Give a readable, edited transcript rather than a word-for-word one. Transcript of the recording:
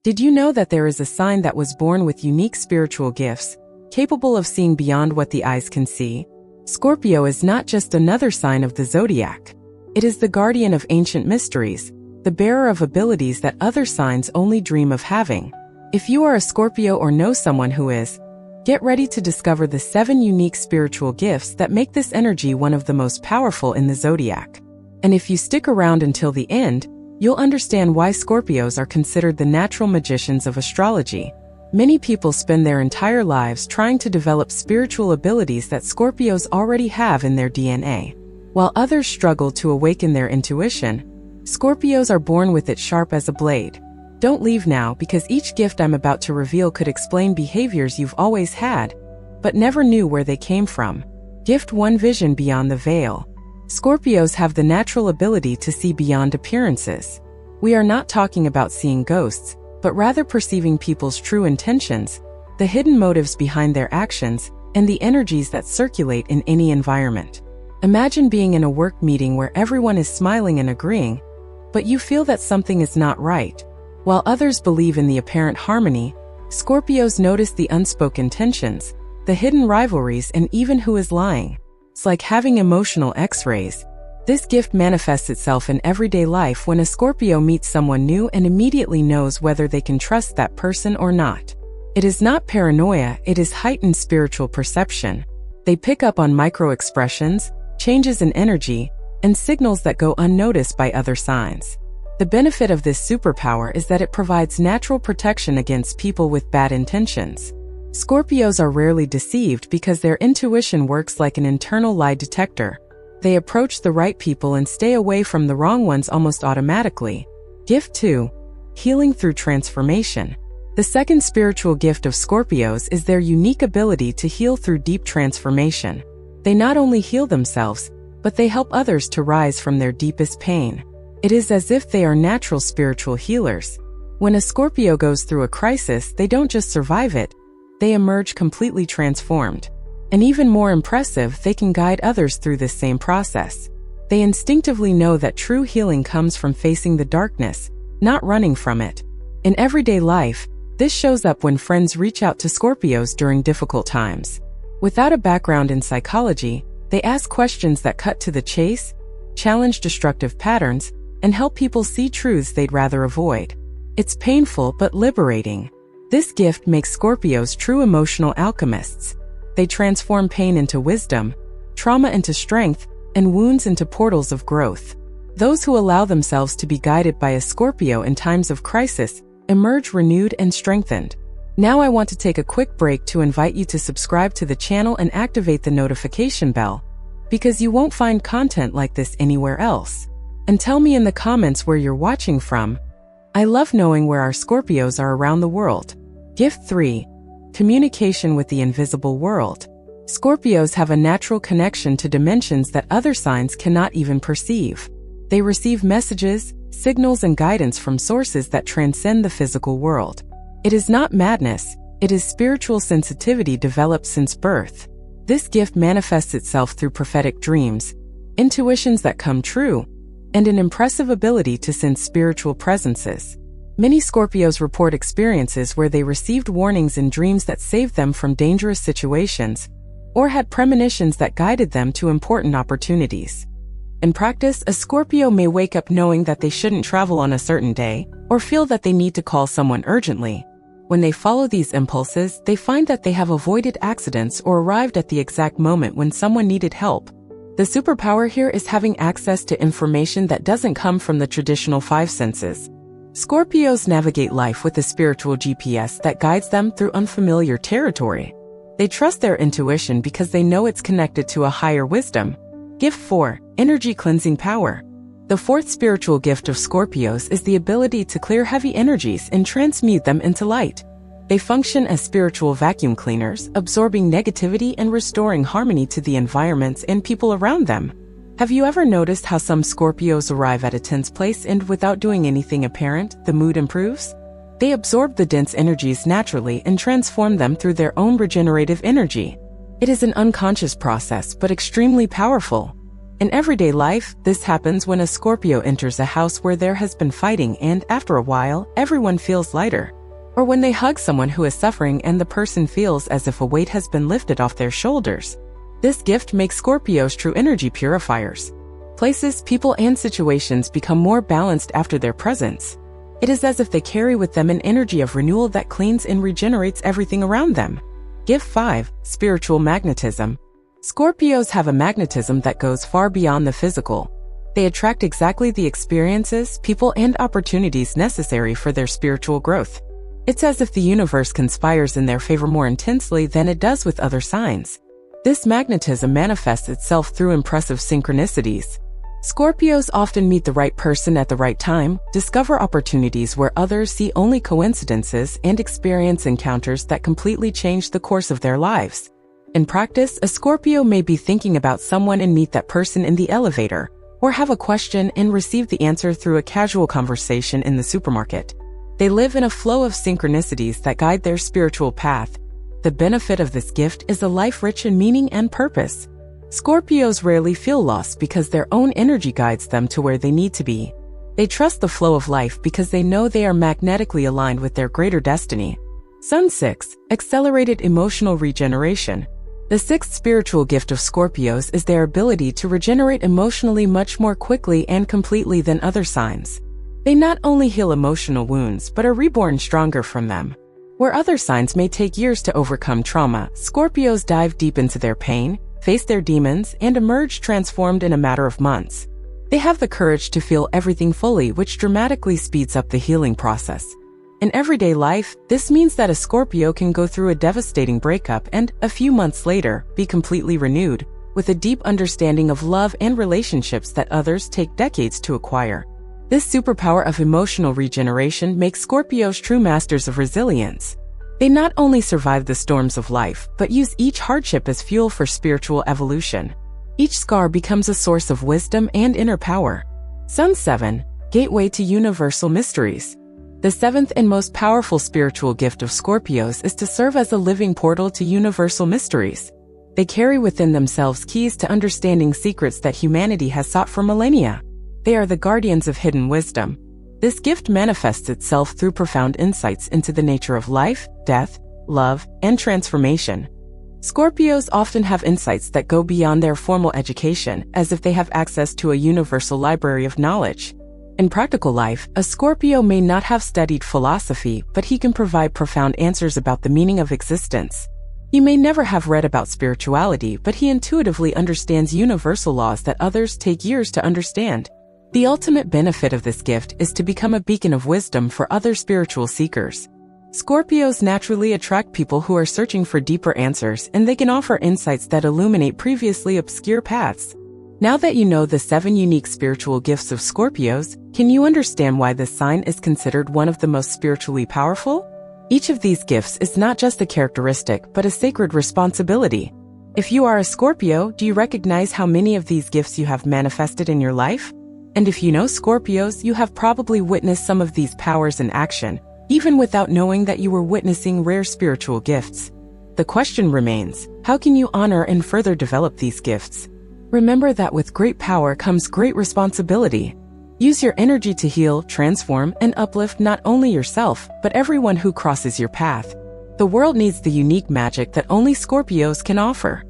Did you know that there is a sign that was born with unique spiritual gifts, capable of seeing beyond what the eyes can see? Scorpio is not just another sign of the zodiac. It is the guardian of ancient mysteries, the bearer of abilities that other signs only dream of having. If you are a Scorpio or know someone who is, get ready to discover the 7 unique spiritual gifts that make this energy one of the most powerful in the zodiac. And if you stick around until the end, you'll understand why Scorpios are considered the natural magicians of astrology. Many people spend their entire lives trying to develop spiritual abilities that Scorpios already have in their DNA. While others struggle to awaken their intuition, Scorpios are born with it sharp as a blade. Don't leave now, because each gift I'm about to reveal could explain behaviors you've always had, but never knew where they came from. Gift 1: Vision beyond the veil. Scorpios have the natural ability to see beyond appearances. We are not talking about seeing ghosts, but rather perceiving people's true intentions, the hidden motives behind their actions, and the energies that circulate in any environment. Imagine being in a work meeting where everyone is smiling and agreeing, but you feel that something is not right. While others believe in the apparent harmony, Scorpios notice the unspoken tensions, the hidden rivalries, and even who is lying. It's like having emotional X-rays. This gift manifests itself in everyday life when a Scorpio meets someone new and immediately knows whether they can trust that person or not. It is not paranoia, it is heightened spiritual perception. They pick up on micro-expressions, changes in energy, and signals that go unnoticed by other signs. The benefit of this superpower is that it provides natural protection against people with bad intentions. Scorpios are rarely deceived because their intuition works like an internal lie detector. They approach the right people and stay away from the wrong ones almost automatically. Gift 2: Healing through transformation. The second spiritual gift of Scorpios is their unique ability to heal through deep transformation. They not only heal themselves, but they help others to rise from their deepest pain. It is as if they are natural spiritual healers. When a Scorpio goes through a crisis, they don't just survive it, they emerge completely transformed. And even more impressive, they can guide others through this same process. They instinctively know that true healing comes from facing the darkness, not running from it. In everyday life, this shows up when friends reach out to Scorpios during difficult times. Without a background in psychology, they ask questions that cut to the chase, challenge destructive patterns, and help people see truths they'd rather avoid. It's painful but liberating. This gift makes Scorpios true emotional alchemists. They transform pain into wisdom, trauma into strength, and wounds into portals of growth. Those who allow themselves to be guided by a Scorpio in times of crisis emerge renewed and strengthened. Now I want to take a quick break to invite you to subscribe to the channel and activate the notification bell, because you won't find content like this anywhere else. And tell me in the comments where you're watching from. I love knowing where our Scorpios are around the world. Gift 3: Communication with the invisible world. Scorpios have a natural connection to dimensions that other signs cannot even perceive. They receive messages, signals, and guidance from sources that transcend the physical world. It is not madness, it is spiritual sensitivity developed since birth. This gift manifests itself through prophetic dreams, intuitions that come true, and an impressive ability to sense spiritual presences. Many Scorpios report experiences where they received warnings in dreams that saved them from dangerous situations, or had premonitions that guided them to important opportunities. In practice, a Scorpio may wake up knowing that they shouldn't travel on a certain day, or feel that they need to call someone urgently. When they follow these impulses, they find that they have avoided accidents or arrived at the exact moment when someone needed help. The superpower here is having access to information that doesn't come from the traditional 5 senses. Scorpios navigate life with a spiritual GPS that guides them through unfamiliar territory. They trust their intuition because they know it's connected to a higher wisdom. Gift 4: Energy cleansing power. The fourth spiritual gift of Scorpios is the ability to clear heavy energies and transmute them into light. They function as spiritual vacuum cleaners, absorbing negativity and restoring harmony to the environments and people around them. Have you ever noticed how some Scorpios arrive at a tense place and without doing anything apparent, the mood improves? They absorb the dense energies naturally and transform them through their own regenerative energy. It is an unconscious process but extremely powerful. In everyday life, this happens when a Scorpio enters a house where there has been fighting and, after a while, everyone feels lighter. Or when they hug someone who is suffering and the person feels as if a weight has been lifted off their shoulders. This gift makes Scorpios true energy purifiers. Places, people, and situations become more balanced after their presence. It is as if they carry with them an energy of renewal that cleans and regenerates everything around them. Gift 5. Spiritual magnetism. Scorpios have a magnetism that goes far beyond the physical. They attract exactly the experiences, people, and opportunities necessary for their spiritual growth. It's as if the universe conspires in their favor more intensely than it does with other signs. This magnetism manifests itself through impressive synchronicities. Scorpios often meet the right person at the right time, discover opportunities where others see only coincidences, and experience encounters that completely change the course of their lives. In practice, a Scorpio may be thinking about someone and meet that person in the elevator, or have a question and receive the answer through a casual conversation in the supermarket. They live in a flow of synchronicities that guide their spiritual path. The benefit of this gift is a life rich in meaning and purpose. Scorpios rarely feel lost because their own energy guides them to where they need to be. They trust the flow of life because they know they are magnetically aligned with their greater destiny. Sun 6. Accelerated emotional regeneration. The sixth spiritual gift of Scorpios is their ability to regenerate emotionally much more quickly and completely than other signs. They not only heal emotional wounds but are reborn stronger from them. Where other signs may take years to overcome trauma, Scorpios dive deep into their pain, face their demons, and emerge transformed in a matter of months. They have the courage to feel everything fully, which dramatically speeds up the healing process. In everyday life, this means that a Scorpio can go through a devastating breakup and, a few months later, be completely renewed, with a deep understanding of love and relationships that others take decades to acquire. This superpower of emotional regeneration makes Scorpios true masters of resilience. They not only survive the storms of life, but use each hardship as fuel for spiritual evolution. Each scar becomes a source of wisdom and inner power. Sun 7. Gateway to Universal Mysteries. The seventh and most powerful spiritual gift of Scorpios is to serve as a living portal to universal mysteries. They carry within themselves keys to understanding secrets that humanity has sought for millennia. They are the guardians of hidden wisdom. This gift manifests itself through profound insights into the nature of life, death, love, and transformation. Scorpios often have insights that go beyond their formal education, as if they have access to a universal library of knowledge. In practical life, a Scorpio may not have studied philosophy, but he can provide profound answers about the meaning of existence. He may never have read about spirituality, but he intuitively understands universal laws that others take years to understand. The ultimate benefit of this gift is to become a beacon of wisdom for other spiritual seekers. Scorpios naturally attract people who are searching for deeper answers, and they can offer insights that illuminate previously obscure paths. Now that you know the 7 unique spiritual gifts of Scorpios, can you understand why this sign is considered one of the most spiritually powerful? Each of these gifts is not just a characteristic, but a sacred responsibility. If you are a Scorpio, do you recognize how many of these gifts you have manifested in your life? And if you know Scorpios, you have probably witnessed some of these powers in action, even without knowing that you were witnessing rare spiritual gifts. The question remains, how can you honor and further develop these gifts? Remember that with great power comes great responsibility. Use your energy to heal, transform, and uplift not only yourself, but everyone who crosses your path. The world needs the unique magic that only Scorpios can offer.